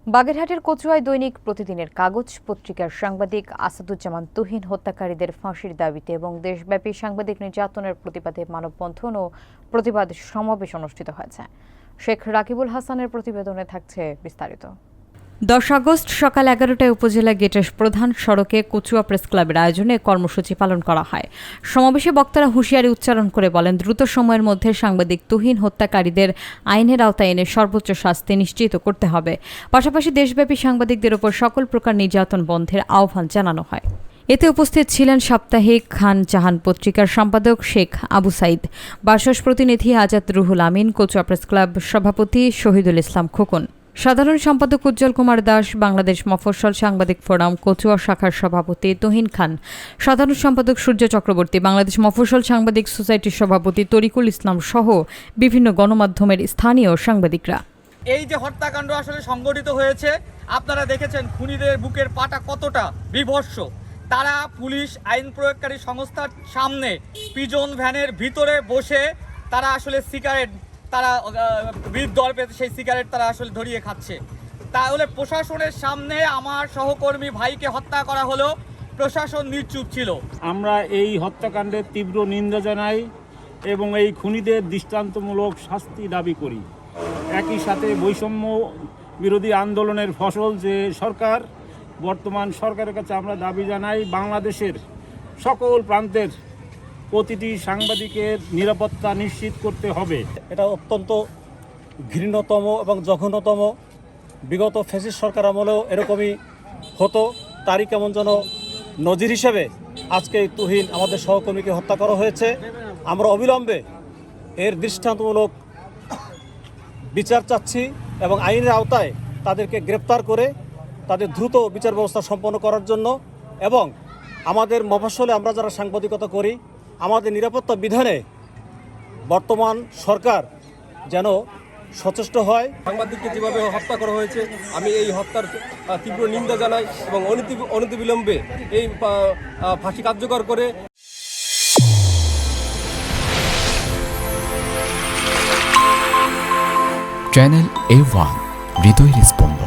বাগেরহাটের কচুয়ায় দৈনিক প্রতিদিনের কাগজ পত্রিকার সাংবাদিক আসাদুজ্জামান তুহিন হত্যাকারীদের ফাঁসির দাবিতে এবং দেশব্যাপী সাংবাদিক নির্যাতনের প্রতিবাদে মানববন্ধন ও প্রতিবাদ সমাবেশ অনুষ্ঠিত হয়েছে। শেখ রাকিবুল হাসানের প্রতিবেদনে থাকছে বিস্তারিত। 10 আগস্ট সকাল 11টায় উপজেলা গেটের প্রধান সড়কে কচুয়া প্রেস ক্লাবের আয়োজনে কর্মসূচি পালন করা হয়। সমাবেশে বক্তারা হুঁশিয়ারি উচ্চারণ করে বলেন, দ্রুত সময়ের মধ্যে সাংবাদিক তুহিন হত্যাকারীদের আইনের আওতায় এনে সর্বোচ্চ শাস্তি নিশ্চিত করতে হবে। পাশাপাশি দেশব্যাপী সাংবাদিকদের উপর সকল প্রকার নির্যাতন বন্ধের আহ্বান জানানো হয়। এতে উপস্থিত ছিলেন সাপ্তাহিক খান জাহান পত্রিকার সম্পাদক শেখ আবু সাইদ, বার্ষস প্রতিনিধি আজাদ রুহুল আমিন, কচুয়া প্রেস ক্লাব সভাপতি শহীদুল ইসলাম খোকন, সাধারণ সম্পাদক উজ্জ্বল কুমার দাস, বাংলাদেশ মফস্বল সাংবাদিক ফোরাম কচুয়া শাখার সভাপতি তুহিন খান, সাধারণ সম্পাদক সূর্য চক্রবর্তী, বাংলাদেশ মফস্বল সাংবাদিক সোসাইটির সভাপতি তরিকুল ইসলাম সহ বিভিন্ন গণমাধ্যমের স্থানীয় সাংবাদিকরা। এই যে হত্যাকাণ্ড আসলে সংগঠিত হয়েছে, আপনারা দেখেছেন খুনিদের বুকের পাটা কতটা বিভৎস। তারা পুলিশ আইন প্রয়োগকারী সংস্থার সামনে পিজন ভ্যানের ভিতরে বসে তারা আসলে সিগারেট, তারা দর পেতে সেই সিগারেট তারা আসলে ধরিয়ে খাচ্ছে। তাহলে প্রশাসনের সামনে আমার সহকর্মী ভাইকে হত্যা করা হলো, প্রশাসন নিশ্চুপ ছিল। আমরা এই হত্যাকাণ্ডের তীব্র নিন্দা জানাই এবং এই খুনিদের দৃষ্টান্তমূলক শাস্তি দাবি করি। একই সাথে বৈষম্য বিরোধী আন্দোলনের ফসল যে সরকার, বর্তমান সরকারের কাছে আমরা দাবি জানাই বাংলাদেশের সকল প্রান্তের প্রতিটি সাংবাদিকের নিরাপত্তা নিশ্চিত করতে হবে। এটা অত্যন্ত ঘৃণ্যতম এবং জঘন্যতম। বিগত ফ্যাসিস্ট সরকার আমলেও এরকমই হতো, তারই কেমন যেন নজির হিসেবে আজকে তুহিন আমাদের সহকর্মীকে হত্যা করা হয়েছে। আমরা অবিলম্বে এর দৃষ্টান্তমূলক বিচার চাচ্ছি এবং আইনের আওতায় তাদেরকে গ্রেপ্তার করে তাদের দ্রুত বিচার ব্যবস্থা সম্পন্ন করার জন্য, এবং আমাদের মফস্বলে আমরা যারা সাংবাদিকতা করি আমাদের নিরাপত্তা বিধানে বর্তমান সরকার যেন সচেষ্ট হয়। সাংবাদিককে যেভাবে হত্যা করা হয়েছে, আমি এই হত্যার তীব্র নিন্দা জানাই এবং অনতিবিলম্বে এই ফাঁসি কার্যকর করে চ্যানেল A1 হৃদয়ের স্পন্দন।